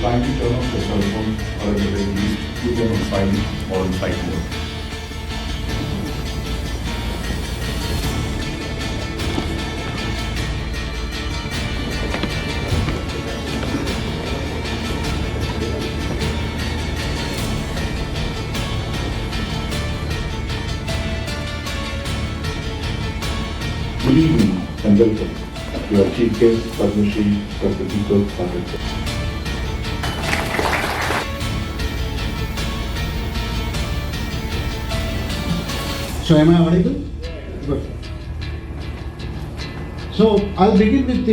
kindly turn off your cell phone or at the very least put them on silent or on flight mode. Good evening and welcome to our Chief Guest, Padma Shri Dr. Deepak Phatak. So am I audible? Good. So I'll begin with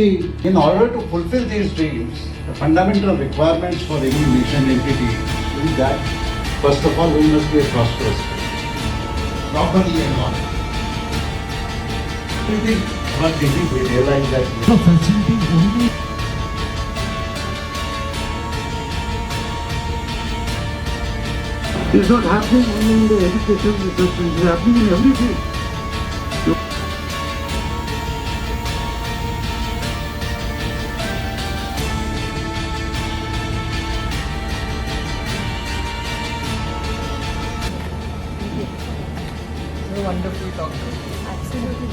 in order to fulfill these dreams, the fundamental requirements for any nation entity is that, first of all, we must be a prosperous country, properly and honest. We realize that it's not happening only in the education research, it's happening in every field. A wonderful talk. Absolutely.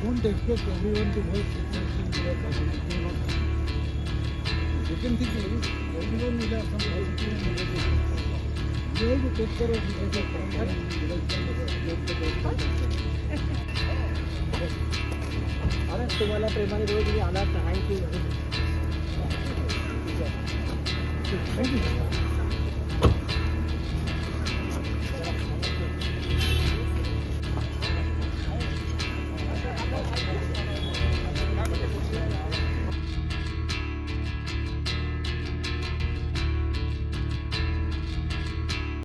Don't expect everyone to work exactly in their capacity. The second thing is, everyone will have some positive and negative. You have to take care of the अरे तुम्हाला प्रेमाने बोलू तुम्ही आलात thank you.